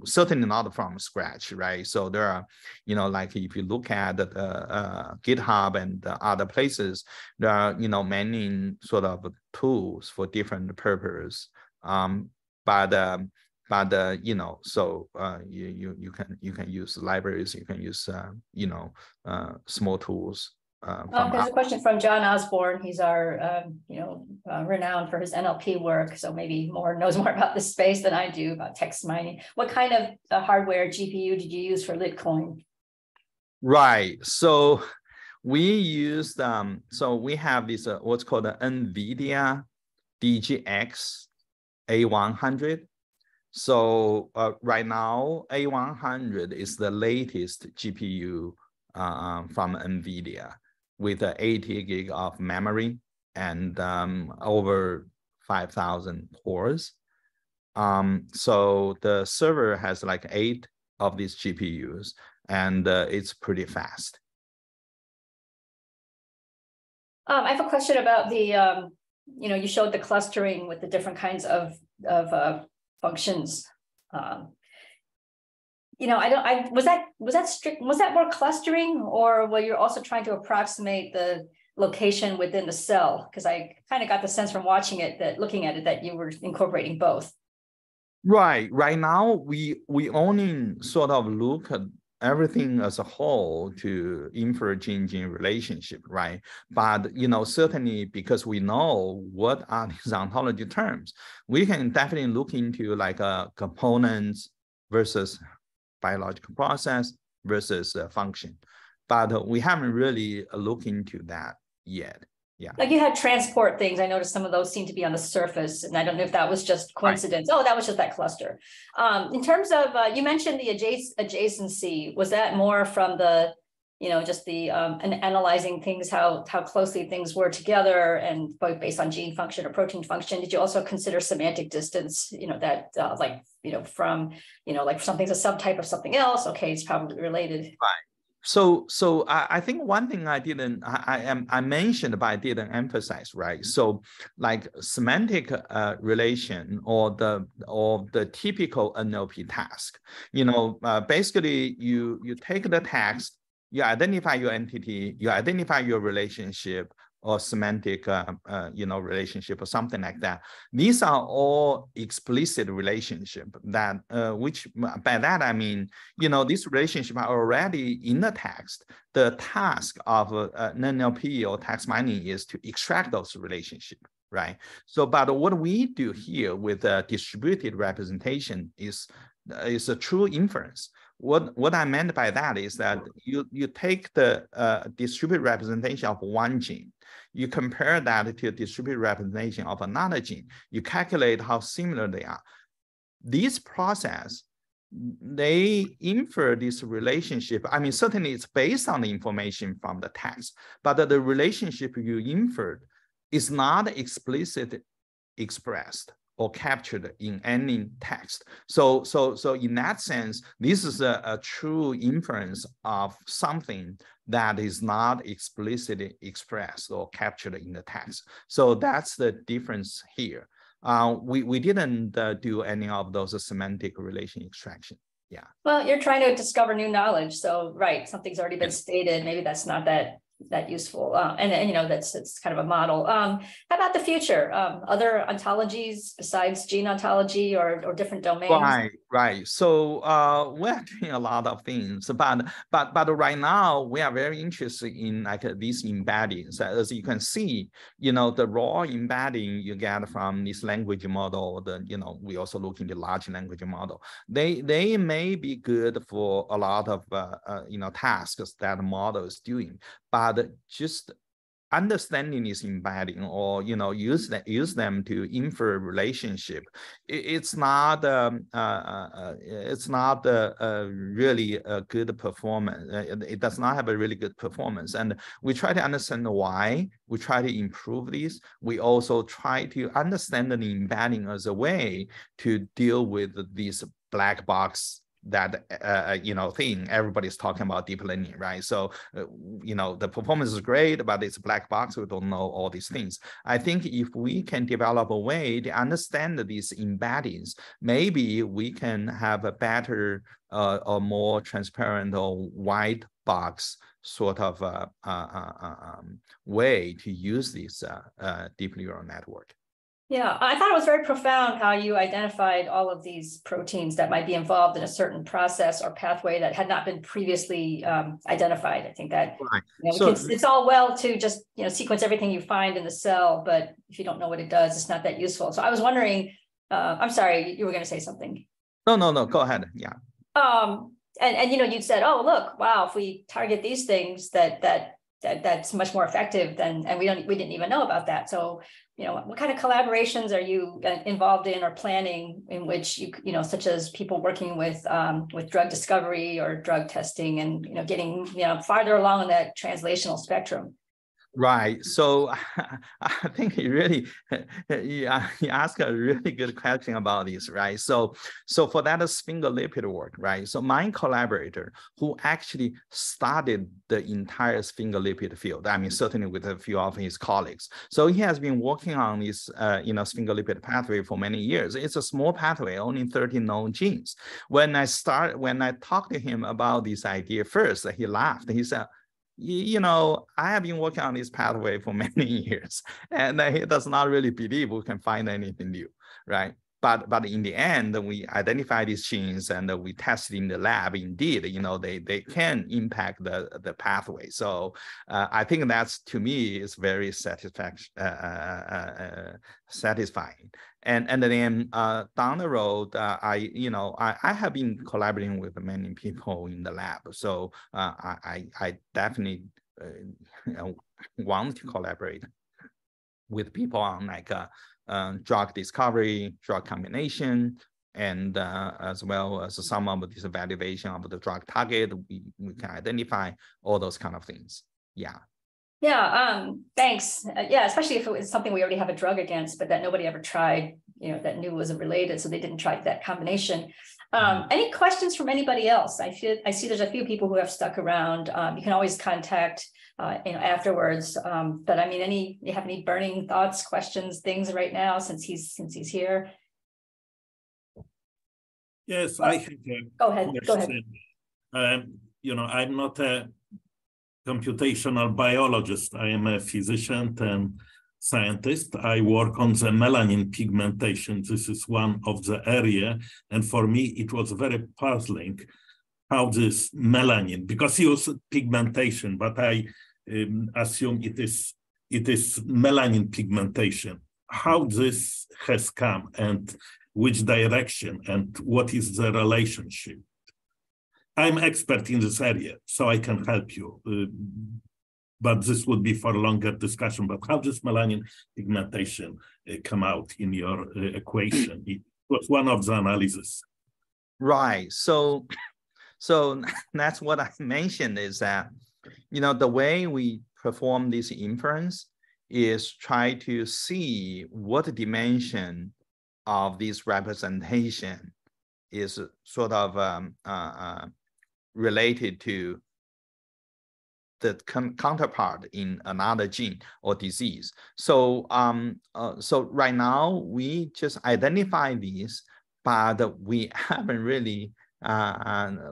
certainly not from scratch, right? So there are, like if you look at GitHub and other places, there are, many sort of tools for different purposes. But But you know, so you can use libraries, you can use you know, small tools. There's a question from John Osborne. He's our, you know, renowned for his NLP work. So maybe knows more about this space than I do about text mining. What kind of hardware GPU did you use for Litecoin? Right. So we used so we have this what's called the NVIDIA DGX A100. So right now, A100 is the latest GPU from NVIDIA with 80 gig of memory and over 5,000 cores. So the server has like 8 of these GPUs, and it's pretty fast. I have a question about the, you know, you showed the clustering with the different kinds of functions. You know, was that strict? Was that more clustering, or were you also trying to approximate the location within the cell? Because I kind of got the sense from watching it, that looking at it, that you were incorporating both. Right. Right now, we only sort of look at everything as a whole to infer gene-gene relationship, right? But you know, certainly because we know what are these ontology terms, we can definitely look into like components versus biological process versus function. But we haven't really looked into that yet. Yeah. Like you had transport things. I noticed some of those seem to be on the surface, and I don't know if that was just coincidence. Right. Oh, that was just that cluster. In terms of, you mentioned the adjacency. Was that more from the, you know, just the analyzing things, how closely things were together, and both based on gene function or protein function? Did you also consider semantic distance? You know, that like, you know, from, you know, like something's a subtype of something else. Okay, it's probably related. Right. So I think one thing I mentioned, but I didn't emphasize, right? So like semantic relation or the typical NLP task, you know, basically you take the text, you identify your entity, you identify your relationship or semantic, you know, relationship or something like that. These are all explicit relationship that, which by that I mean, you know, these relationships are already in the text. The task of NLP or text mining is to extract those relationships, right? So, but what we do here with distributed representation is a true inference. What I meant by that is that you take the distributed representation of one gene, you compare that to a distributed representation of another gene, you calculate how similar they are. This process, they infer this relationship. I mean, certainly it's based on the information from the text, but the relationship you inferred is not explicitly expressed or captured in any text. So in that sense, this is a true inference of something that is not explicitly expressed or captured in the text. So that's the difference here. We didn't do any of those semantic relation extraction. Yeah. Well, you're trying to discover new knowledge. So, right, something's already been stated. Maybe that's not that useful. And you know, it's kind of a model. How about the future? Other ontologies besides gene ontology or different domains? Right. So we're doing a lot of things, but right now we are very interested in like these embeddings. As you can see, you know, the raw embedding you get from this language model, you know, we also look into large language model. They may be good for a lot of you know, tasks that the model is doing, but just understanding this embedding, or you know, use them to infer relationship, it's not really a good performance. It does not have a really good performance, and we try to understand why. We try to improve these. We also try to understand the embedding as a way to deal with these black box that you know, thing everybody's talking about deep learning, right? So you know, the performance is great, but it's a black box. We don't know all these things. I think if we can develop a way to understand these embeddings, maybe we can have a better or more transparent or white box sort of way to use this deep neural network. Yeah, I thought it was very profound how you identified all of these proteins that might be involved in a certain process or pathway that had not been previously identified. I think that Right. it's all well to just sequence everything you find in the cell, but if you don't know what it does, it's not that useful. So I was wondering, I'm sorry, you were going to say something. No, go ahead. Yeah. And you said, oh, look, wow, if we target these things, that's much more effective than, and we didn't even know about that. So, what kind of collaborations are you involved in or planning in which such as people working with drug discovery or drug testing and, getting, farther along on that translational spectrum? Right. So I think you ask a really good question about this, right? So for that sphingolipid work, right? So my collaborator who actually started the entire sphingolipid field, I mean, certainly with a few of his colleagues. So he has been working on this, sphingolipid pathway for many years. It's a small pathway, only 30 known genes. When I talked to him about this idea first, he laughed. He said, I have been working on this pathway for many years, and he does not really believe we can find anything new, right? But in the end, we identify these genes and we tested in the lab. Indeed, they can impact the pathway. So I think that's, to me, is very satisfying. And then down the road, I have been collaborating with many people in the lab. So I definitely want to collaborate with people on drug discovery, drug combination, and as well as some of this evaluation of the drug target. We can identify all those kind of things. Yeah. Yeah, thanks. Yeah, especially if it was something we already have a drug against, but that nobody ever tried, that knew was related, so they didn't try that combination. Any questions from anybody else? I see there's a few people who have stuck around. You can always contact, afterwards. But I mean, you have any burning thoughts, questions, things right now since he's here? Yes, I have a Go ahead. question. I'm not a computational biologist. I am a physician and scientist. I work on the melanin pigmentation. This is one of the area. And for me, it was very puzzling how this melanin, because you use pigmentation, but I assume it is melanin pigmentation. How this has come and which direction and what is the relationship? I'm expert in this area, so I can help you. But this would be for a longer discussion. But how does melanin pigmentation come out in your equation? It was one of the analyses. Right. So that's what I mentioned is that, the way we perform this inference is try to see what dimension of this representation is sort of related to the counterpart in another gene or disease. So right now we just identify these, but we haven't really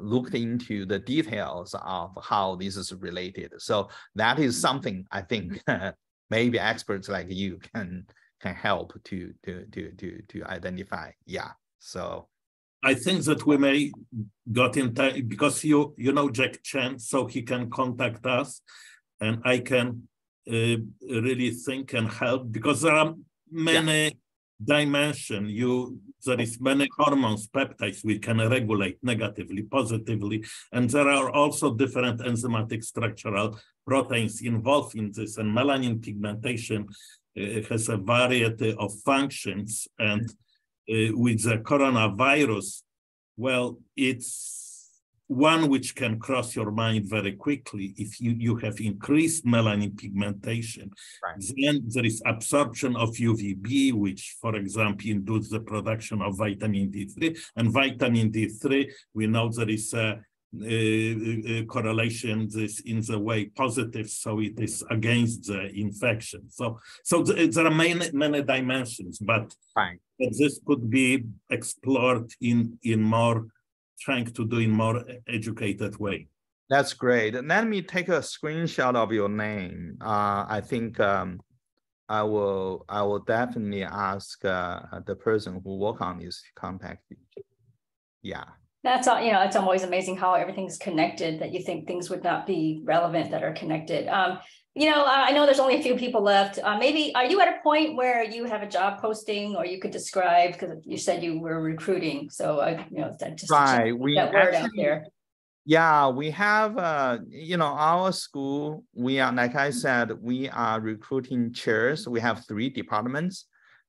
looked into the details of how this is related. So that is something I think maybe experts like you can help to identify. Yeah. So I think that we may got in touch because you know Jack Chen, so he can contact us, and I can really think and help because there are many dimensions. There is many hormones, peptides we can regulate negatively, positively, and there are also different enzymatic structural proteins involved in this. And melanin pigmentation has a variety of functions and. With the coronavirus, well, it's one which can cross your mind very quickly. If you have increased melanin pigmentation, then there is absorption of UVB, which, for example, induces the production of vitamin D3. And vitamin D3, we know there is a correlation this in the way positive, so it is against the infection. So there are many dimensions, but this could be explored in more, trying to do in more educated way. That's great. Let me take a screenshot of your name. I think will definitely ask the person who work on this contact you. Yeah. That's all, it's always amazing how everything's connected, that you think things would not be relevant that are connected. I know there's only a few people left. Maybe, are you at a point where you have a job posting, or you could describe, because you said you were recruiting. So, just right. That word out there. Yeah, we have, our school, we are, like I said, we are recruiting chairs. We have 3 departments,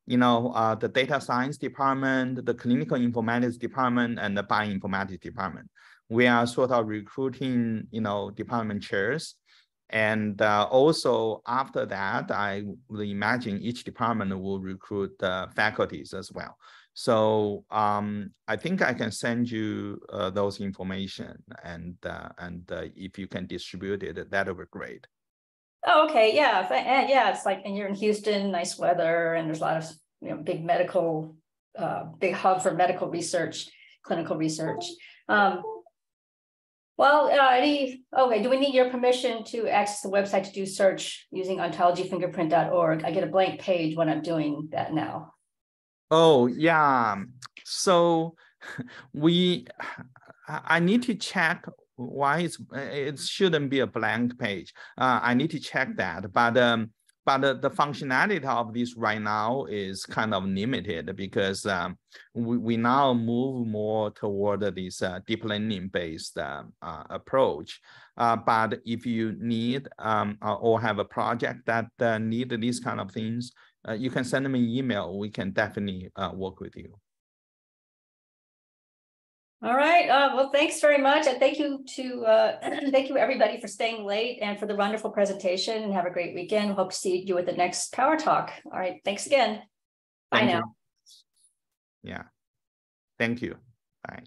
the data science department, the clinical informatics department, and the bioinformatics department. We are sort of recruiting, department chairs. And also after that, I will imagine each department will recruit faculties as well. So I think I can send you those information, and if you can distribute it, that would be great. Oh, okay, yeah, yeah. It's like, and you're in Houston, nice weather, and there's a lot of big medical, big hub for medical research, clinical research. Okay, do we need your permission to access the website to do search using ontologyfingerprint.org? I get a blank page when I'm doing that now. Oh, yeah. So I need to check why it shouldn't be a blank page. I need to check that, but the functionality of this right now is kind of limited, because we now move more toward this deep learning based approach. But if you need or have a project that need these kind of things, you can send me an email. We can definitely work with you. All right. Well, thanks very much. And thank you to thank you everybody for staying late and for the wonderful presentation, and have a great weekend. Hope to see you at the next Power Talk. All right. Thanks again. Bye now. Yeah. Thank you. Bye.